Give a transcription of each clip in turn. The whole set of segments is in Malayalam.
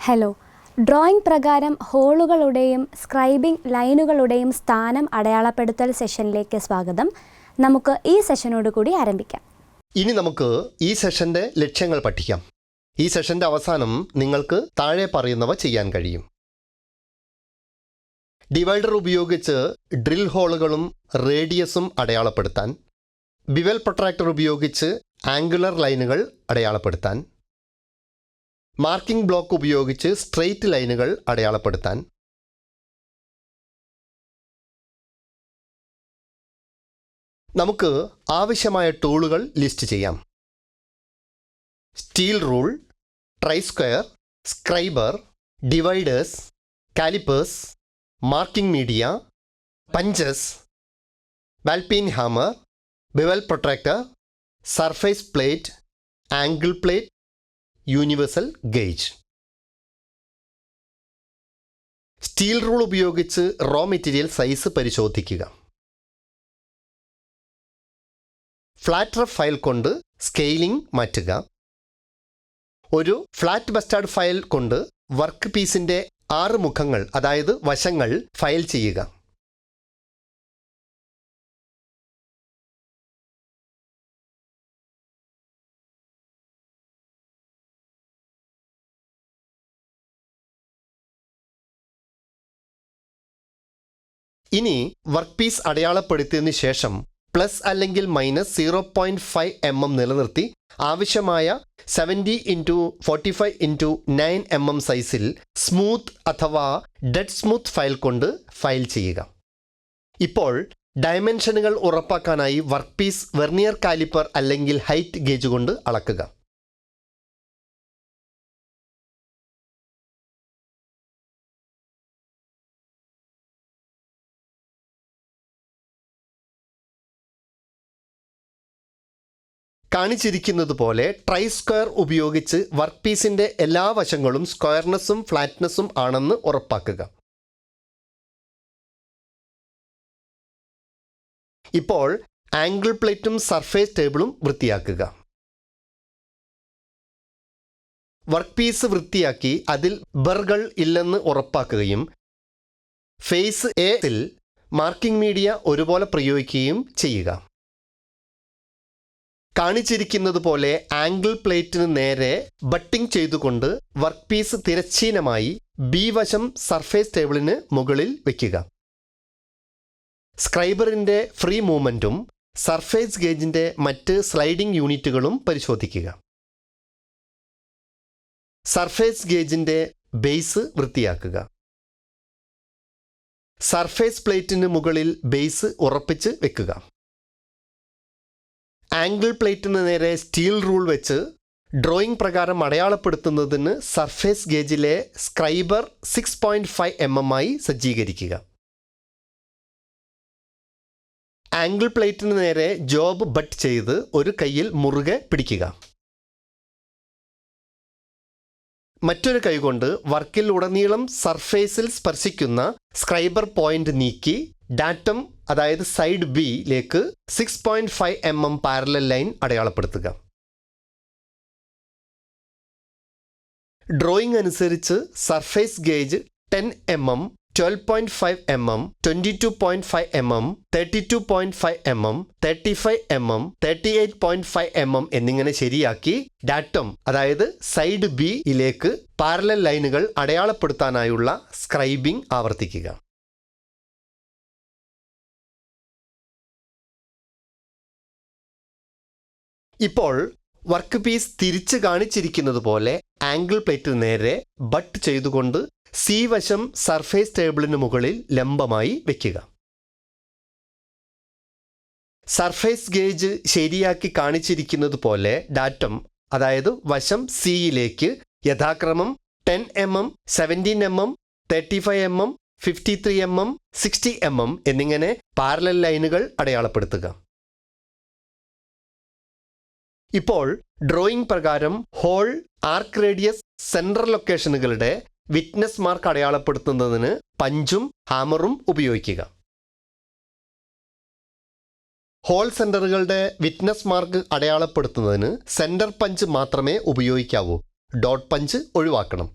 ഹലോ, ഡ്രോയിംഗ് പ്രകാരം ഹോളുകളുടെയും സ്ക്രൈബിംഗ് ലൈനുകളുടെയും സ്ഥാനം അടയാളപ്പെടുത്തൽ സെഷനിലേക്ക് സ്വാഗതം. നമുക്ക് ഈ സെഷനോട് കൂടി ആരംഭിക്കാം. ഇനി നമുക്ക് ഈ സെഷന്റെ ലക്ഷ്യങ്ങൾ പഠിക്കാം. ഈ സെഷന്റെ അവസാനം നിങ്ങൾക്ക് താഴെ പറയുന്നവ ചെയ്യാൻ കഴിയും. ഡിവൈഡർ ഉപയോഗിച്ച് ഡ്രിൽ ഹോളുകളും റേഡിയസും അടയാളപ്പെടുത്താൻ, ബിവൽ പ്രൊട്രാക്ടർ ഉപയോഗിച്ച് ആംഗുലർ ലൈനുകൾ അടയാളപ്പെടുത്താൻ, മാർക്കിംഗ് ബ്ലോക്ക് ഉപയോഗിച്ച് സ്ട്രെയിറ്റ് ലൈനുകൾ അടയാളപ്പെടുത്താൻ, നമുക്ക് ആവശ്യമായ ടൂളുകൾ ലിസ്റ്റ് ചെയ്യാം. Steel rule, try square, scriber, dividers, callipers, marking media, punches, ball peen hammer, bevel protractor, surface plate, angle plate, universal gauge. Steel rule ഉപയോഗിച്ച് റോ മെറ്റീരിയൽ സൈസ് പരിശോധിക്കുക. ഫ്ലാറ്റ് റഫ് ഫയൽ കൊണ്ട് സ്കെയിലിംഗ് മാറ്റുക. ഒരു ഫ്ലാറ്റ് ബസ്റ്റാർഡ് ഫയൽ കൊണ്ട് വർക്ക് പീസിന്റെ 6 മുഖങ്ങൾ, അതായത് വശങ്ങൾ ഫയൽ ചെയ്യുക. ഇനി വർക്ക് പീസ് അടയാളപ്പെടുത്തിയതിനു ശേഷം പ്ലസ് അല്ലെങ്കിൽ മൈനസ് 0.5 mm നിലനിർത്തി ആവശ്യമായ 70x45x9 mm സൈസിൽ സ്മൂത്ത് അഥവാ ഡെഡ് സ്മൂത്ത് ഫയൽ കൊണ്ട് ഫയൽ ചെയ്യുക. ഇപ്പോൾ ഡയമെൻഷനുകൾ ഉറപ്പാക്കാനായി വർക്ക് പീസ് വെർനിയർ കാലിപ്പർ അല്ലെങ്കിൽ ഹൈറ്റ് ഗേജ് കൊണ്ട് അളക്കുക. കാണിച്ചിരിക്കുന്നത് പോലെ ട്രൈ സ്ക്വയർ ഉപയോഗിച്ച് വർക്ക് പീസിന്റെ എല്ലാ വശങ്ങളും സ്ക്വയർനെസ്സും ഫ്ലാറ്റ്നെസ്സും ആണെന്ന് ഉറപ്പാക്കുക. ഇപ്പോൾ ആംഗിൾ പ്ലേറ്റും സർഫേസ് ടേബിളും വൃത്തിയാക്കുക. വർക്ക് പീസ് വൃത്തിയാക്കി അതിൽ ബറുകൾ ഇല്ലെന്ന് ഉറപ്പാക്കുകയും ഫേസ് എയിൽ മാർക്കിംഗ് മീഡിയ ഒരുപോലെ പ്രയോഗിക്കുകയും ചെയ്യുക. കാണിച്ചിരിക്കുന്നത് പോലെ ആംഗിൾ പ്ലേറ്റിന് നേരെ ബട്ടിംഗ് ചെയ്തുകൊണ്ട് വർക്ക് പീസ് തിരശ്ചീനമായി ബി വശം സർഫേസ് ടേബിളിന് മുകളിൽ വയ്ക്കുക. സ്ക്രൈബറിന്റെ ഫ്രീ മൂവ്മെന്റും സർഫേസ് ഗേജിന്റെ മറ്റ് സ്ലൈഡിംഗ് യൂണിറ്റുകളും പരിശോധിക്കുക. സർഫേസ് ഗേജിന്റെ ബേസ് വൃത്തിയാക്കുക. സർഫേസ് പ്ലേറ്റിന് മുകളിൽ ബേസ് ഉറപ്പിച്ച് വെക്കുക. ആംഗിൾ പ്ലേറ്റിന് നേരെ സ്റ്റീൽ റൂൾ വെച്ച് ഡ്രോയിംഗ് പ്രകാരം അടയാളപ്പെടുത്തുന്നതിന് സർഫേസ് ഗേജിലെ സ്ക്രൈബർ 6.5 mm ആയി സജ്ജീകരിക്കുക. ആംഗിൾ പ്ലേറ്റിന് നേരെ ജോബ് ബട്ട് ചെയ്ത് ഒരു കൈയിൽ മുറുകെ പിടിക്കുക. മറ്റൊരു കൈകൊണ്ട് വർക്കിൽ ഉടനീളം സർഫേസിൽ സ്പർശിക്കുന്ന സ്ക്രൈബർ പോയിന്റ് നീക്കി ഡാറ്റം, അതായത് സൈഡ് ബിയിലേക്ക് 6.5 mm പാരലൽ ലൈൻ അടയാളപ്പെടുത്തുക. ഡ്രോയിങ് അനുസരിച്ച് surface gauge 10 mm, 12.5 mm, 22.5 mm, 32.5 mm, 35 mm, 38.5 mm എന്നിങ്ങനെ ശരിയാക്കി ഡാറ്റം, അതായത് സൈഡ് ബിയിലേക്ക് പാരലൽ ലൈനുകൾ അടയാളപ്പെടുത്താനായുള്ള സ്ക്രൈബിംഗ് ആവർത്തിക്കുക. ഇപ്പോൾ വർക്ക് പീസ് തിരിച്ച് കാണിച്ചിരിക്കുന്നത് പോലെ ആംഗിൾ പ്ലേറ്റിന് നേരെ ബട്ട് ചെയ്തുകൊണ്ട് സി വശം സർഫേസ് ടേബിളിന് മുകളിൽ ലംബമായി വയ്ക്കുക. സർഫേസ് ഗേജ് ശരിയാക്കി കാണിച്ചിരിക്കുന്നത് പോലെ ഡാറ്റം, അതായത് വശം സിയിലേക്ക് യഥാക്രമം 10 mm, 17 mm, 35 mm, 53 mm, 60 mm എന്നിങ്ങനെ പാരലൽ ലൈനുകൾ അടയാളപ്പെടുത്തുക. ഇപ്പോൾ ഡ്രോയിംഗ് പ്രകാരം ഹോൾ, ആർക്ക് റേഡിയസ്, സെൻട്രൽ ലൊക്കേഷനുകളുടെ വിറ്റ്നസ് മാർക്ക് അടയാളപ്പെടുത്തുന്നതിന് പഞ്ചും ഹാമറും ഉപയോഗിക്കുക. ഹോൾ സെന്ററുകളുടെ വിറ്റ്നസ് മാർക്ക് അടയാളപ്പെടുത്തുന്നതിന് സെന്റർ പഞ്ച് മാത്രമേ ഉപയോഗിക്കാവൂ. ഡോട്ട് പഞ്ച് ഒഴിവാക്കണം.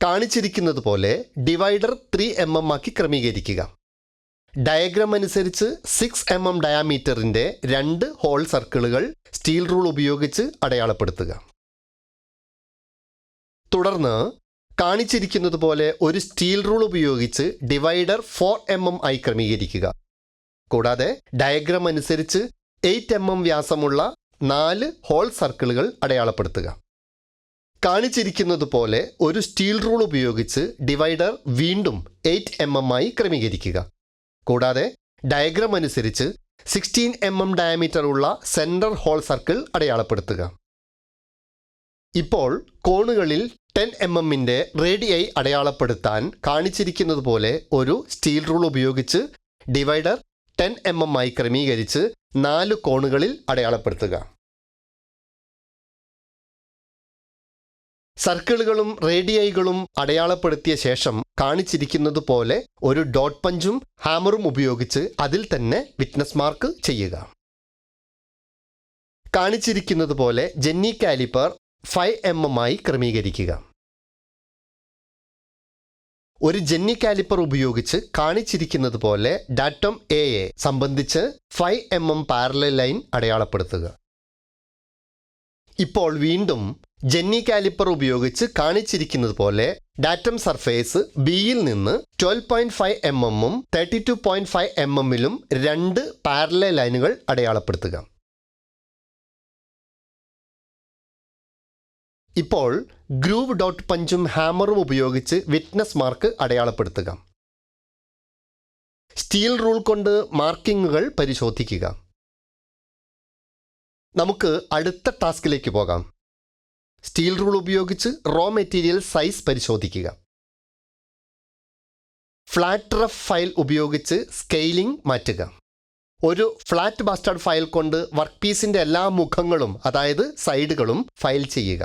കാണിച്ചിരിക്കുന്നത് പോലെ ഡിവൈഡർ 3 mm ആക്കി ക്രമീകരിക്കുക. ഡയഗ്രാം അനുസരിച്ച് 6 mm ഡയാമീറ്ററിൻ്റെ 2 ഹോൾ സർക്കിളുകൾ സ്റ്റീൽ റൂൾ ഉപയോഗിച്ച് അടയാളപ്പെടുത്തുക. തുടർന്ന് കാണിച്ചിരിക്കുന്നത് പോലെ ഒരു സ്റ്റീൽ റൂൾ ഉപയോഗിച്ച് ഡിവൈഡർ 4 mm ആയി ക്രമീകരിക്കുക. കൂടാതെ ഡയഗ്രാം അനുസരിച്ച് 8 mm വ്യാസമുള്ള 4 ഹോൾ സർക്കിളുകൾ അടയാളപ്പെടുത്തുക. കാണിച്ചിരിക്കുന്നത് പോലെ ഒരു സ്റ്റീൽ റൂൾ ഉപയോഗിച്ച് ഡിവൈഡർ വീണ്ടും 8 mm ആയി ക്രമീകരിക്കുക. കൂടാതെ ഡയഗ്രാം അനുസരിച്ച് 16 mm ഡയമീറ്റർ ഉള്ള സെൻട്രൽ ഹോൾ സർക്കിൾ അടയാളപ്പെടുത്തുക. ഇപ്പോൾ കോണുകളിൽ 10 mm റേഡിയായി അടയാളപ്പെടുത്താൻ കാണിച്ചിരിക്കുന്നത് പോലെ ഒരു സ്റ്റീൽ റൂൾ ഉപയോഗിച്ച് ഡിവൈഡർ 10 mm ആയി ക്രമീകരിച്ച് 4 കോണുകളിൽ അടയാളപ്പെടുത്തുക. സർക്കിളുകളും റേഡിയൈകളും അടയാളപ്പെടുത്തിയ ശേഷം കാണിച്ചിരിക്കുന്നത് പോലെ ഒരു ഡോട്ട് പഞ്ചും ഹാമറും ഉപയോഗിച്ച് അതിൽ തന്നെ വിറ്റ്നസ് മാർക്ക് ചെയ്യുക. കാണിച്ചിരിക്കുന്നത് പോലെ ജെന്നി കാലിപ്പർ 5 mm ആയി ക്രമീകരിക്കുക. ഒരു ജെന്നി കാലിപ്പർ ഉപയോഗിച്ച് കാണിച്ചിരിക്കുന്നത് പോലെ ഡാറ്റം എയെ സംബന്ധിച്ച് 5 mm പാരലൽ ലൈൻ അടയാളപ്പെടുത്തുക. ഇപ്പോൾ വീണ്ടും ജെന്നി കാലിപ്പർ ഉപയോഗിച്ച് കാണിച്ചിരിക്കുന്നത് പോലെ ഡാറ്റം സർഫേസ് ബിയിൽ നിന്ന് 12.5 mm 32.5 mm 2 പാരലൽ ലൈനുകൾ അടയാളപ്പെടുത്തുക. ഇപ്പോൾ ഗ്രൂവ് ഡോട്ട് പഞ്ചും ഹാമറും ഉപയോഗിച്ച് വിറ്റ്നസ് മാർക്ക് അടയാളപ്പെടുത്തുക. സ്റ്റീൽ റൂൾ കൊണ്ട് മാർക്കിങ്ങുകൾ പരിശോധിക്കുക. നമുക്ക് അടുത്ത ടാസ്കിലേക്ക് പോകാം. സ്റ്റീൽ റൂൾ ഉപയോഗിച്ച് റോ മെറ്റീരിയൽ സൈസ് പരിശോധിക്കുക. ഫ്ലാറ്റ് റഫ് ഫയൽ ഉപയോഗിച്ച് സ്കെയിലിംഗ് മാറ്റുക. ഒരു ഫ്ലാറ്റ് ബാസ്റ്റേർഡ് ഫയൽ കൊണ്ട് വർക്ക് പീസിൻ്റെ എല്ലാ മുഖങ്ങളും അതായത് സൈഡുകളും ഫയൽ ചെയ്യുക.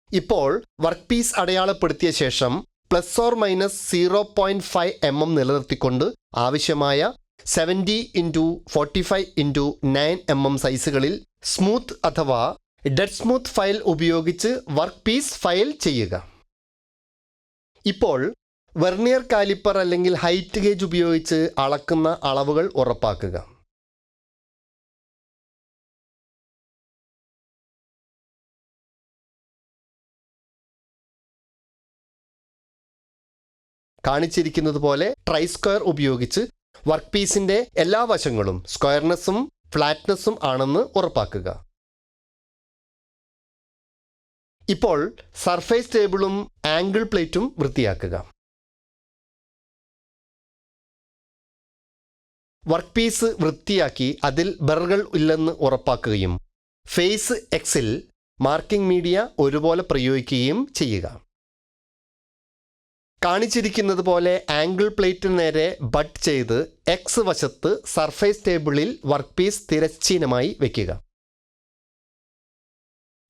ഇപ്പോൾ വർക്ക് പീസ് അടയാളപ്പെടുത്തിയ ശേഷം ±0.5 mm നിലനിർത്തിക്കൊണ്ട് ആവശ്യമായ 70x45x9 mm സൈസുകളിൽ സ്മൂത്ത് അഥവാ ഡെഡ് സ്മൂത്ത് ഫയൽ ഉപയോഗിച്ച് വർക്ക് പീസ് ഫയൽ ചെയ്യുക. ഇപ്പോൾ വെർനിയർ കാലിപ്പർ അല്ലെങ്കിൽ ഹൈറ്റ് ഗേജ് ഉപയോഗിച്ച് അളക്കുന്ന അളവുകൾ ഉറപ്പാക്കുക. കാണിച്ചിരിക്കുന്നത് പോലെ ട്രൈ സ്ക്വയർ ഉപയോഗിച്ച് വർക്ക് പീസിൻ്റെ എല്ലാ വശങ്ങളും സ്ക്വയർനെസ്സും ഫ്ലാറ്റ്നെസ്സും ആണെന്ന് ഉറപ്പാക്കുക. ഇപ്പോൾ സർഫേസ് ടേബിളും ആംഗിൾ പ്ലേറ്റും വൃത്തിയാക്കുക. വർക്ക് പീസ് വൃത്തിയാക്കി അതിൽ ബറുകൾ ഇല്ലെന്ന് ഉറപ്പാക്കുകയും ഫേസ് എക്സിൽ മാർക്കിംഗ് മീഡിയ ഒരുപോലെ പ്രയോഗിക്കുകയും ചെയ്യുക. കാണിച്ചിരിക്കുന്നത് പോലെ ആംഗിൾ പ്ലേറ്റിന് നേരെ ബട്ട് ചെയ്ത് എക്സ് വശത്ത് സർഫേസ് ടേബിളിൽ വർക്ക് പീസ് തിരശ്ചീനമായി വയ്ക്കുക.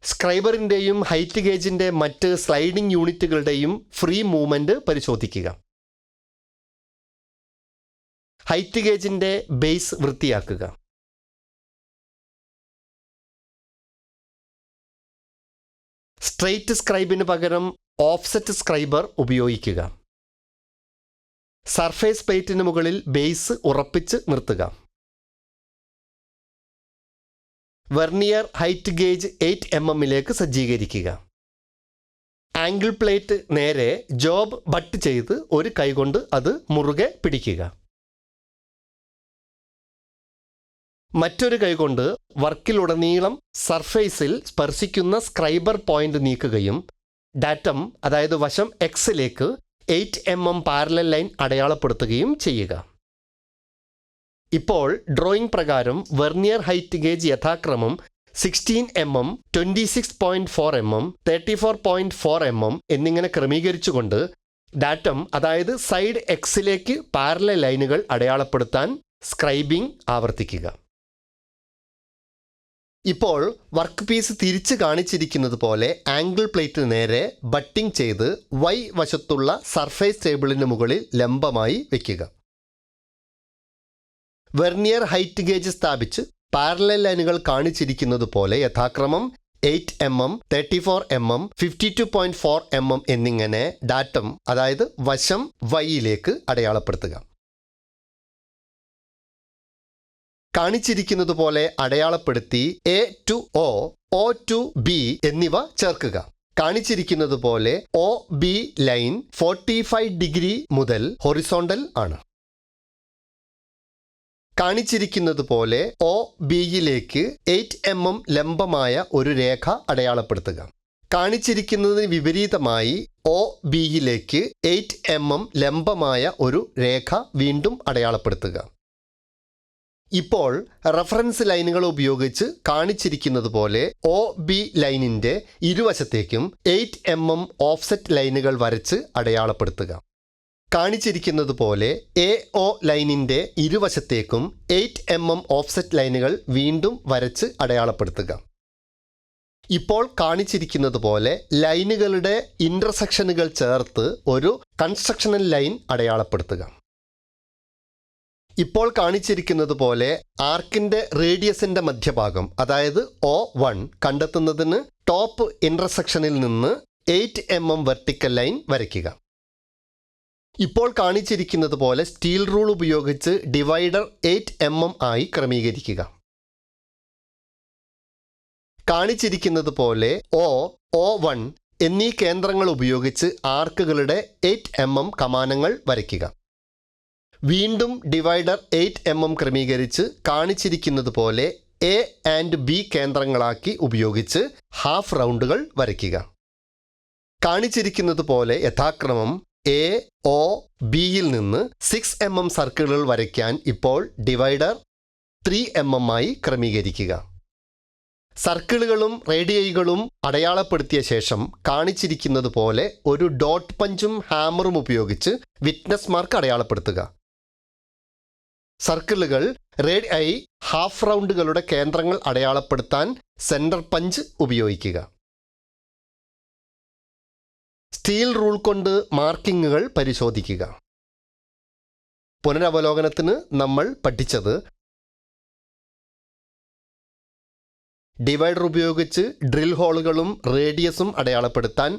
സ്ക്രൈബറിൻ്റെയും ഹൈറ്റ് ഗേജിൻ്റെ മറ്റ് സ്ലൈഡിംഗ് യൂണിറ്റുകളുടെയും ഫ്രീ മൂവ്മെൻറ്റ് പരിശോധിക്കുക. ഹൈറ്റ് ഗേജിൻ്റെ ബേസ് വൃത്തിയാക്കുക. സ്ട്രെയിറ്റ് സ്ക്രൈബിന് പകരം ഓഫ്സെറ്റ് സ്ക്രൈബർ ഉപയോഗിക്കുക. സർഫേസ് പ്ലേറ്റിന് മുകളിൽ ബേസ് ഉറപ്പിച്ച് നിർത്തുക. വെർനിയർ ഹൈറ്റ് ഗേജ് 8 mm സജ്ജീകരിക്കുക. ആംഗിൾ പ്ലേറ്റ് നേരെ ജോബ് ബട്ട് ചെയ്ത് ഒരു കൈകൊണ്ട് അത് മുറുകെ പിടിക്കുക. മറ്റൊരു കൈകൊണ്ട് വർക്കിലുടനീളം സർഫേസിൽ സ്പർശിക്കുന്ന സ്ക്രൈബർ പോയിന്റ് നീക്കുകയും ഡാറ്റം അതായത് വശം എക്സിലേക്ക് 8 mm പാരലൽ ലൈൻ അടയാളപ്പെടുത്തുകയും ചെയ്യുക. ഇപ്പോൾ ഡ്രോയിംഗ് പ്രകാരം വെർനിയർ ഹൈറ്റ് ഗേജ് യഥാക്രമം 16 mm 26.4 mm 34.4 mm എന്നിങ്ങനെ ക്രമീകരിച്ചുകൊണ്ട് ഡാറ്റം അതായത് സൈഡ് എക്സിലേക്ക് പാരലൽ ലൈനുകൾ അടയാളപ്പെടുത്താൻ സ്ക്രൈബിംഗ് ആവർത്തിക്കുക. ഇപ്പോൾ വർക്ക് പീസ് തിരിച്ച് കാണിച്ചിരിക്കുന്നത് പോലെ ആംഗിൾ പ്ലേറ്റിന് നേരെ ബട്ടിംഗ് ചെയ്ത് വൈ വശത്തുള്ള സർഫേസ് ടേബിളിന് മുകളിൽ ലംബമായി വയ്ക്കുക. വെർനിയർ ഹൈറ്റ് ഗേജ് സ്ഥാപിച്ച് പാരലൽ ലൈനുകൾ കാണിച്ചിരിക്കുന്നത് പോലെ യഥാക്രമം 8 mm, 34 mm, 52.4 mm എന്നിങ്ങനെ ഡാറ്റം അതായത് വശം വൈയിലേക്ക് അടയാളപ്പെടുത്തുക. കാണിച്ചിരിക്കുന്നത് പോലെ അടയാളപ്പെടുത്തി A to O, O to B എന്നിവ ചേർക്കുക. കാണിച്ചിരിക്കുന്നത് പോലെ OB ലൈൻ 45 ഡിഗ്രി മുതൽ ഹൊറിസോണ്ടൽ ആണ്. കാണിച്ചിരിക്കുന്നത് പോലെ OBയിലേക്ക് 8 mm ലംബമായ ഒരു രേഖ അടയാളപ്പെടുത്തുക. കാണിച്ചിരിക്കുന്നതിന് വിപരീതമായി OBയിലേക്ക് 8 mm ലംബമായ ഒരു രേഖ വീണ്ടും അടയാളപ്പെടുത്തുക. ഇപ്പോൾ റഫറൻസ് ലൈനുകൾ ഉപയോഗിച്ച് കാണിച്ചിരിക്കുന്നത് പോലെ OB ലൈനിൻ്റെ ഇരുവശത്തേക്കും 8 mm ഓഫ്സെറ്റ് ലൈനുകൾ വരച്ച് അടയാളപ്പെടുത്തുക. കാണിച്ചിരിക്കുന്നത് പോലെ AO ലൈനിൻ്റെ ഇരുവശത്തേക്കും 8 mm ഓഫ്സെറ്റ് ലൈനുകൾ വീണ്ടും വരച്ച് അടയാളപ്പെടുത്തുക. ഇപ്പോൾ കാണിച്ചിരിക്കുന്നത് പോലെ ലൈനുകളുടെ ഇൻ്റർസെക്ഷനുകൾ ചേർത്ത് ഒരു കൺസ്ട്രക്ഷണൽ ലൈൻ അടയാളപ്പെടുത്തുക. ഇപ്പോൾ കാണിച്ചിരിക്കുന്നത് പോലെ ആർക്കിൻ്റെ റേഡിയസിൻ്റെ മധ്യഭാഗം അതായത് O1 കണ്ടെത്തുന്നതിന് ടോപ്പ് ഇൻ്റർസെക്ഷനിൽ നിന്ന് 8 mm വെർട്ടിക്കൽ ലൈൻ വരയ്ക്കുക. ഇപ്പോൾ കാണിച്ചിരിക്കുന്നത് പോലെ സ്റ്റീൽ റൂൾ ഉപയോഗിച്ച് ഡിവൈഡർ 8 mm ആയി ക്രമീകരിക്കുക. കാണിച്ചിരിക്കുന്നത് പോലെ O1 എന്നീ കേന്ദ്രങ്ങൾ ഉപയോഗിച്ച് ആർക്കുകളുടെ 8 mm കമാനങ്ങൾ വരയ്ക്കുക. വീണ്ടും ഡിവൈഡർ 8 mm ക്രമീകരിച്ച് കാണിച്ചിരിക്കുന്നത് പോലെ A ആൻഡ് B കേന്ദ്രങ്ങളാക്കി ഉപയോഗിച്ച് ഹാഫ് റൗണ്ടുകൾ വരയ്ക്കുക. കാണിച്ചിരിക്കുന്നത് പോലെ യഥാക്രമം A, O, Bയിൽ നിന്ന് 6 mm സർക്കിളുകൾ വരയ്ക്കാൻ ഇപ്പോൾ ഡിവൈഡർ 3 mm ആയി ക്രമീകരിക്കുക. സർക്കിളുകളും റേഡിയൈകളും അടയാളപ്പെടുത്തിയ ശേഷം കാണിച്ചിരിക്കുന്നത് പോലെ ഒരു ഡോട്ട് പഞ്ചും ഹാമറും ഉപയോഗിച്ച് വിറ്റ്നസ് മാർക്ക് അടയാളപ്പെടുത്തുക. സർക്കിളുകൾ റേഡിയൈ ഹാഫ് റൗണ്ടുകളുടെ കേന്ദ്രങ്ങൾ അടയാളപ്പെടുത്താൻ സെൻറ്റർ പഞ്ച് ഉപയോഗിക്കുക. സ്റ്റീൽ റൂൾ കൊണ്ട് മാർക്കിങ്ങുകൾ പരിശോധിക്കുക. പുനരവലോകനത്തിന് നമ്മൾ പഠിച്ചത് ഡിവൈഡർ ഉപയോഗിച്ച് ഡ്രിൽ ഹോളുകളും റേഡിയസും അടയാളപ്പെടുത്താൻ,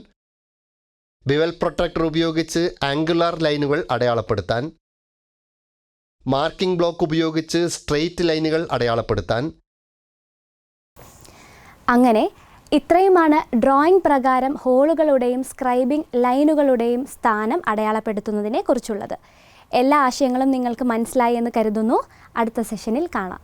ബിവൽ പ്രൊട്ടക്ടർ ഉപയോഗിച്ച് ആംഗുലാർ ലൈനുകൾ അടയാളപ്പെടുത്താൻ, മാർക്കിംഗ് ബ്ലോക്ക് ഉപയോഗിച്ച് സ്ട്രെയിറ്റ് ലൈനുകൾ അടയാളപ്പെടുത്താൻ. അങ്ങനെ ഇത്രയുമാണ് ഡ്രോയിങ് പ്രകാരം ഹോളുകളുടെയും സ്ക്രൈബിംഗ് ലൈനുകളുടെയും സ്ഥാനം അടയാളപ്പെടുത്തുന്നതിനെ കുറിച്ചുള്ളത്. എല്ലാ ആശയങ്ങളും നിങ്ങൾക്ക് മനസ്സിലായി എന്ന് കരുതുന്നു. അടുത്ത സെഷനിൽ കാണാം.